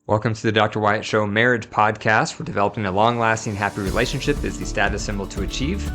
Welcome to the Dr. Wyatt Show Marriage Podcast, where developing a long-lasting, happy relationship is the status symbol to achieve,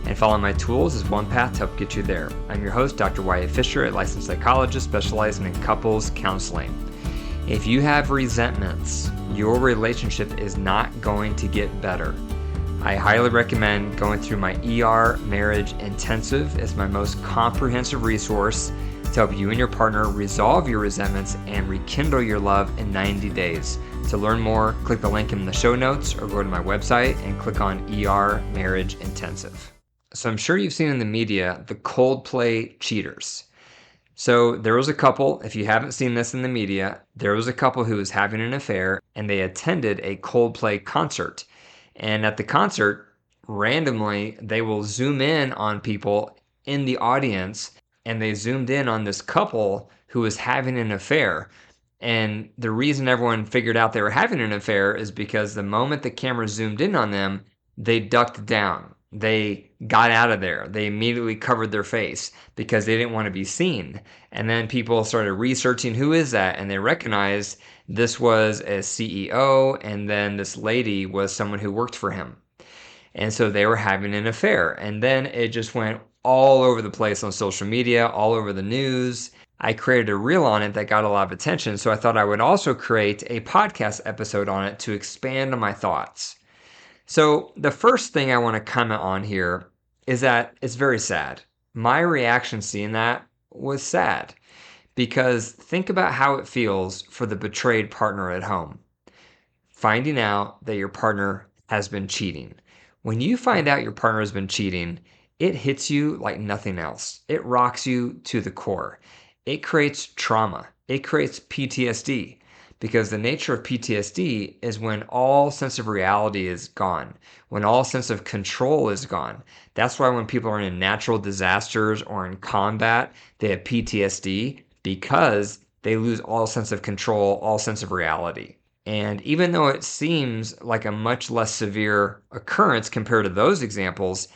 and following my tools is one path to help get you there. I'm your host, Dr. Wyatt Fisher, a licensed psychologist specializing in couples counseling. If you have resentments, your relationship is not going to get better. I highly recommend going through my ER Marriage Intensive. It's my most comprehensive resource to help you and your partner resolve your resentments and rekindle your love in 90 days. To learn more, click the link in the show notes or go to my website and click on ER Marriage Intensive. So I'm sure you've seen in the media the Coldplay cheaters. So there was a couple, if you haven't seen this in the media, there was a couple who was having an affair and they attended a Coldplay concert. And at the concert, randomly, they will zoom in on people in the audience, and they zoomed in on this couple who was having an affair. And the reason everyone figured out they were having an affair is because the moment the camera zoomed in on them, they ducked down. They got out of there. They immediately covered their face because they didn't want to be seen. And then people started researching, who is that? And they recognized this was a CEO, and then this lady was someone who worked for him. And so they were having an affair. And then it just went all over the place on social media, all over the news. I created a reel on it that got a lot of attention. So I thought I would also create a podcast episode on it to expand on my thoughts. So the first thing I want to comment on here is that it's very sad. My reaction seeing that was sad, because think about how it feels for the betrayed partner at home, finding out that your partner has been cheating. When you find out your partner has been cheating, it hits you like nothing else. It rocks you to the core. It creates trauma. It creates PTSD, because the nature of PTSD is when all sense of reality is gone, when all sense of control is gone. That's why when people are in natural disasters or in combat, they have PTSD, because they lose all sense of control, all sense of reality. And even though it seems like a much less severe occurrence compared to those examples,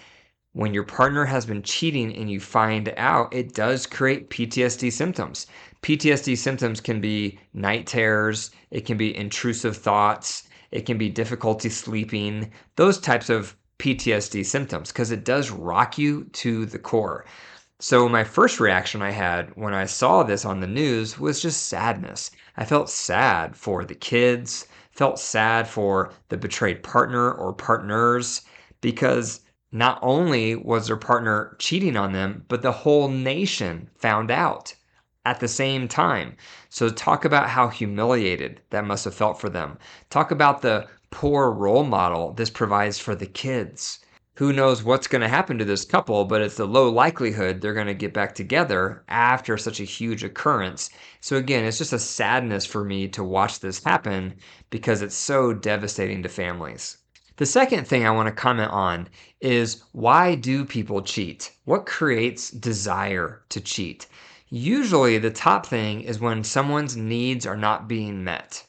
when your partner has been cheating and you find out, it does create PTSD symptoms. PTSD symptoms can be night terrors, it can be intrusive thoughts, it can be difficulty sleeping, those types of PTSD symptoms, because it does rock you to the core. So my first reaction I had when I saw this on the news was just sadness. I felt sad for the kids, felt sad for the betrayed partner or partners, because not only was their partner cheating on them, but the whole nation found out at the same time. So talk about how humiliated that must have felt for them. Talk about the poor role model this provides for the kids. Who knows what's going to happen to this couple, but it's a low likelihood they're going to get back together after such a huge occurrence. So again, it's just a sadness for me to watch this happen, because it's so devastating to families. The second thing I want to comment on is, why do people cheat? What creates desire to cheat? Usually the top thing is when someone's needs are not being met.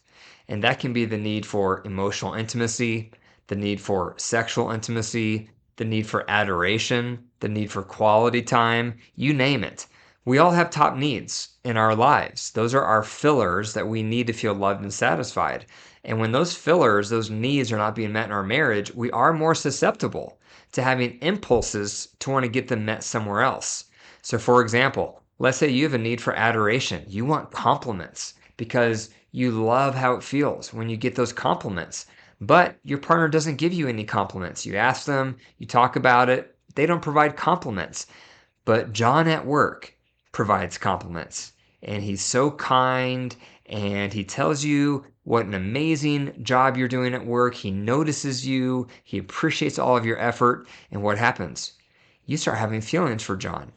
And that can be the need for emotional intimacy, the need for sexual intimacy, the need for adoration, the need for quality time, you name it. We all have top needs in our lives. Those are our fillers that we need to feel loved and satisfied. And when those fillers, those needs are not being met in our marriage, we are more susceptible to having impulses to want to get them met somewhere else. So for example, let's say you have a need for adoration. You want compliments because you love how it feels when you get those compliments. But your partner doesn't give you any compliments. You ask them, you talk about it, they don't provide compliments. But John at work provides compliments, and he's so kind, and he tells you what an amazing job you're doing at work. He notices you, he appreciates all of your effort, and what happens? You start having feelings for John,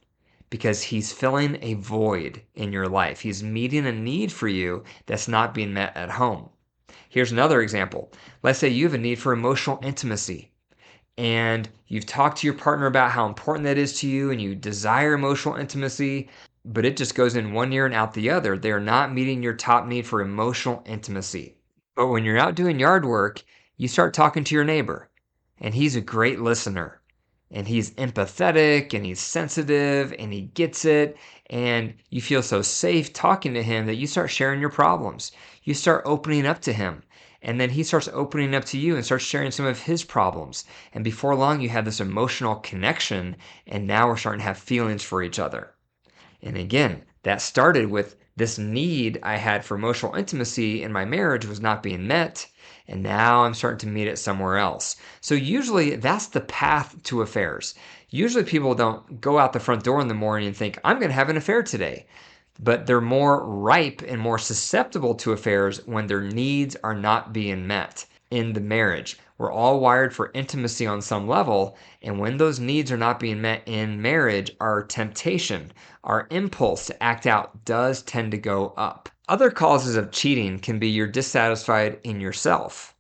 because he's filling a void in your life. He's meeting a need for you that's not being met at home. Here's another example. Let's say you have a need for emotional intimacy, and you've talked to your partner about how important that is to you, and you desire emotional intimacy, but it just goes in one ear and out the other. They're not meeting your top need for emotional intimacy. But when you're out doing yard work, you start talking to your neighbor, and he's a great listener. and he's empathetic and he's sensitive and he gets it, and you feel so safe talking to him that you start sharing your problems. You start opening up to him, and then he starts opening up to you and starts sharing some of his problems. And before long, you have this emotional connection, and now we're starting to have feelings for each other. And again, that started with this need I had for emotional intimacy in my marriage was not being met. And now I'm starting to meet it somewhere else. So usually that's the path to affairs. Usually people don't go out the front door in the morning and think, I'm going to have an affair today. But they're more ripe and more susceptible to affairs when their needs are not being met in the marriage. We're all wired for intimacy on some level, and when those needs are not being met in marriage, our temptation, our impulse to act out does tend to go up. Other causes of cheating can be you're dissatisfied in yourself.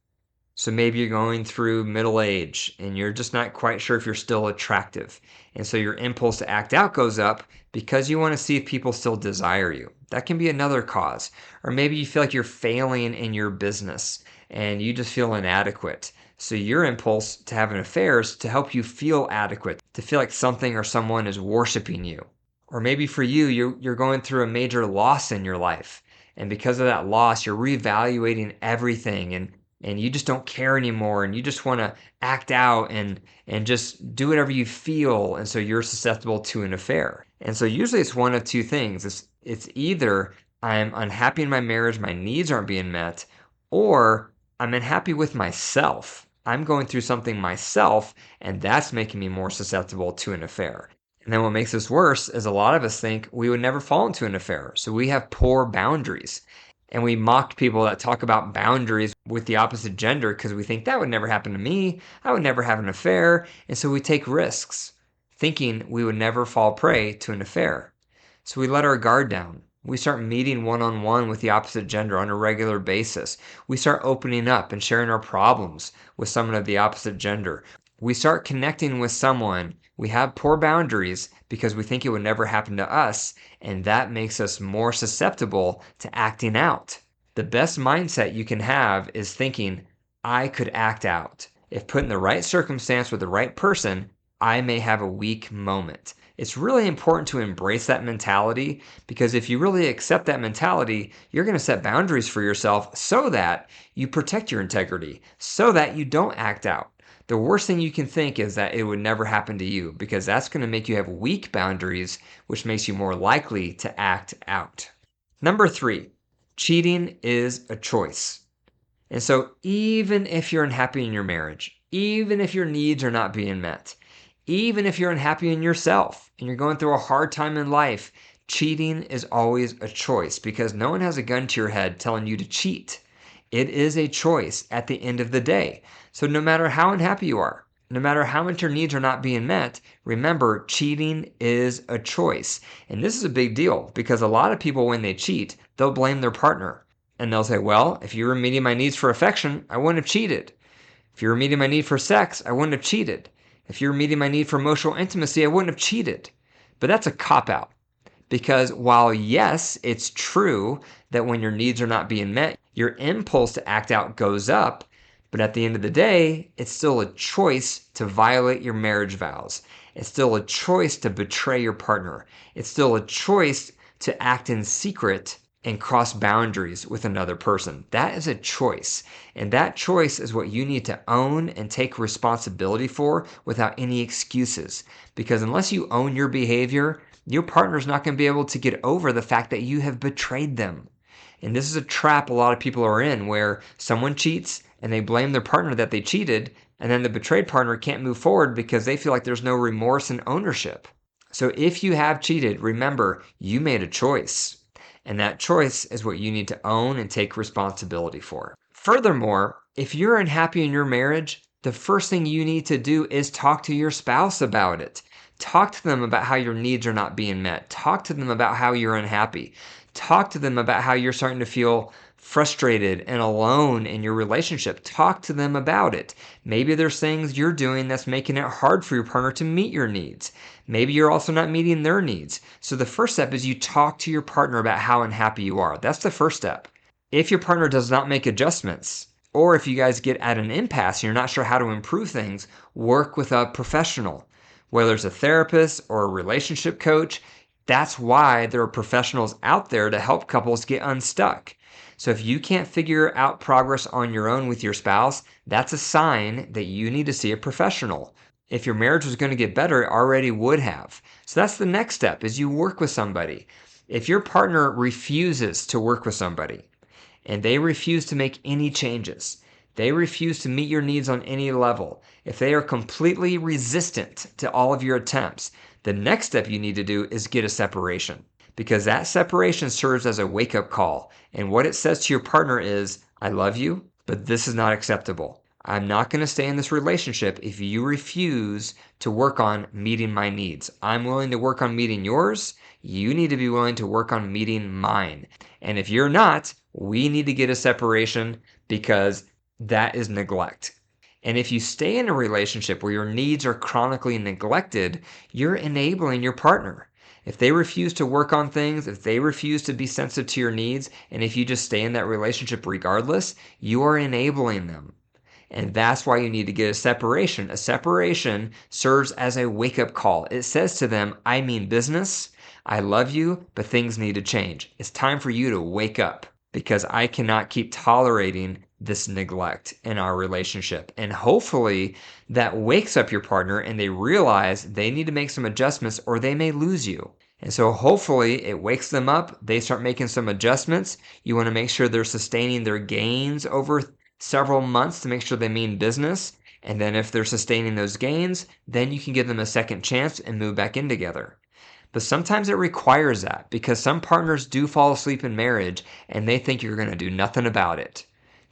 So maybe you're going through middle age and you're just not quite sure if you're still attractive. And so your impulse to act out goes up because you want to see if people still desire you. That can be another cause. Or maybe you feel like you're failing in your business and you just feel inadequate. So your impulse to have an affair is to help you feel adequate, to feel like something or someone is worshiping you. Or maybe for you, you're going through a major loss in your life. And because of that loss, you're reevaluating everything and you just don't care anymore and you just want to act out and just do whatever you feel, and so you're susceptible to an affair. And so usually it's one of two things. It's either I'm unhappy in my marriage, my needs aren't being met, or I'm unhappy with myself. I'm going through something myself, and that's making me more susceptible to an affair. And then what makes this worse is a lot of us think we would never fall into an affair. So we have poor boundaries. And we mock people that talk about boundaries with the opposite gender because we think that would never happen to me. I would never have an affair. And so we take risks, thinking we would never fall prey to an affair. So we let our guard down. We start meeting one-on-one with the opposite gender on a regular basis. We start opening up and sharing our problems with someone of the opposite gender. We start connecting with someone. We have poor boundaries because we think it would never happen to us, and that makes us more susceptible to acting out. The best mindset you can have is thinking, I could act out. If put in the right circumstance with the right person, I may have a weak moment. It's really important to embrace that mentality, because if you really accept that mentality, you're going to set boundaries for yourself so that you protect your integrity, so that you don't act out. The worst thing you can think is that it would never happen to you, because that's going to make you have weak boundaries, which makes you more likely to act out. Number 3, cheating is a choice. And so even if you're unhappy in your marriage, even if your needs are not being met, even if you're unhappy in yourself and you're going through a hard time in life, cheating is always a choice, because no one has a gun to your head telling you to cheat. It is a choice at the end of the day. So no matter how unhappy you are, no matter how much your needs are not being met, remember, cheating is a choice. And this is a big deal, because a lot of people, when they cheat, they'll blame their partner. And they'll say, well, if you were meeting my needs for affection, I wouldn't have cheated. If you were meeting my need for sex, I wouldn't have cheated. If you were meeting my need for emotional intimacy, I wouldn't have cheated. But that's a cop-out. Because while, yes, it's true that when your needs are not being met, your impulse to act out goes up, but at the end of the day, it's still a choice to violate your marriage vows. It's still a choice to betray your partner. It's still a choice to act in secret and cross boundaries with another person. That is a choice. And that choice is what you need to own and take responsibility for without any excuses. Because unless you own your behavior, your partner's not going to be able to get over the fact that you have betrayed them. And this is a trap a lot of people are in, where someone cheats and they blame their partner that they cheated, and then the betrayed partner can't move forward because they feel like there's no remorse and ownership. So if you have cheated, remember, you made a choice. And that choice is what you need to own and take responsibility for. Furthermore, if you're unhappy in your marriage, the first thing you need to do is talk to your spouse about it. Talk to them about how your needs are not being met. Talk to them about how you're unhappy. Talk to them about how you're starting to feel frustrated and alone in your relationship. Talk to them about it. Maybe there's things you're doing that's making it hard for your partner to meet your needs. Maybe you're also not meeting their needs. So the first step is you talk to your partner about how unhappy you are. That's the first step. If your partner does not make adjustments, or if you guys get at an impasse and you're not sure how to improve things, work with a professional. Whether it's a therapist or a relationship coach, that's why there are professionals out there to help couples get unstuck. So if you can't figure out progress on your own with your spouse, that's a sign that you need to see a professional. If your marriage was going to get better, it already would have. So that's the next step, is you work with somebody. If your partner refuses to work with somebody and they refuse to make any changes, they refuse to meet your needs on any level, if they are completely resistant to all of your attempts, the next step you need to do is get a separation, because that separation serves as a wake-up call. And what it says to your partner is, I love you, but this is not acceptable. I'm not going to stay in this relationship if you refuse to work on meeting my needs. I'm willing to work on meeting yours. You need to be willing to work on meeting mine. And if you're not, we need to get a separation, because that is neglect. And if you stay in a relationship where your needs are chronically neglected, you're enabling your partner. If they refuse to work on things, if they refuse to be sensitive to your needs, and if you just stay in that relationship regardless, you are enabling them. And that's why you need to get a separation. A separation serves as a wake-up call. It says to them, I mean business, I love you, but things need to change. It's time for you to wake up, because I cannot keep tolerating this neglect in our relationship. And hopefully that wakes up your partner and they realize they need to make some adjustments or they may lose you. And so hopefully it wakes them up. They start making some adjustments. You want to make sure they're sustaining their gains over several months to make sure they mean business. And then if they're sustaining those gains, then you can give them a second chance and move back in together. But sometimes it requires that, because some partners do fall asleep in marriage and they think you're going to do nothing about it.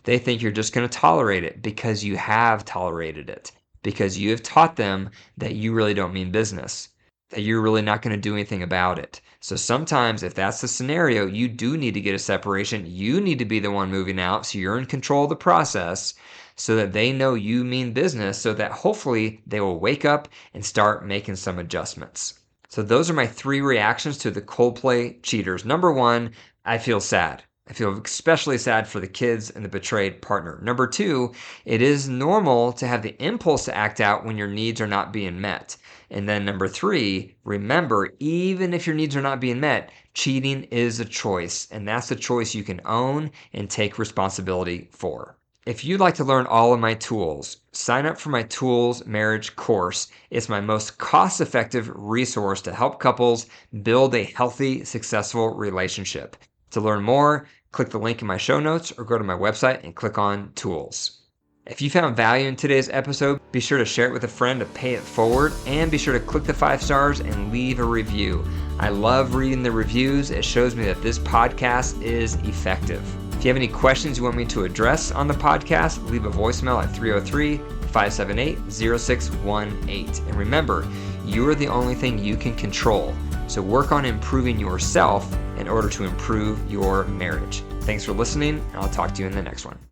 They think you're just going to tolerate it because you have tolerated it, because you have taught them that you really don't mean business, that you're really not going to do anything about it. So sometimes if that's the scenario, you do need to get a separation. You need to be the one moving out, so you're in control of the process, so that they know you mean business, so that hopefully they will wake up and start making some adjustments. So those are my 3 reactions to the Coldplay cheaters. Number 1, I feel sad. I feel especially sad for the kids and the betrayed partner. Number 2, it is normal to have the impulse to act out when your needs are not being met. And then number 3, remember, even if your needs are not being met, cheating is a choice. And that's a choice you can own and take responsibility for. If you'd like to learn all of my tools, sign up for my Tools Marriage course. It's my most cost-effective resource to help couples build a healthy, successful relationship. To learn more, click the link in my show notes or go to my website and click on Tools. If you found value in today's episode, be sure to share it with a friend to pay it forward, and be sure to click the 5 stars and leave a review. I love reading the reviews. It shows me that this podcast is effective. If you have any questions you want me to address on the podcast, leave a voicemail at 303-578-0618. And remember, you are the only thing you can control. So work on improving yourself in order to improve your marriage. Thanks for listening, and I'll talk to you in the next one.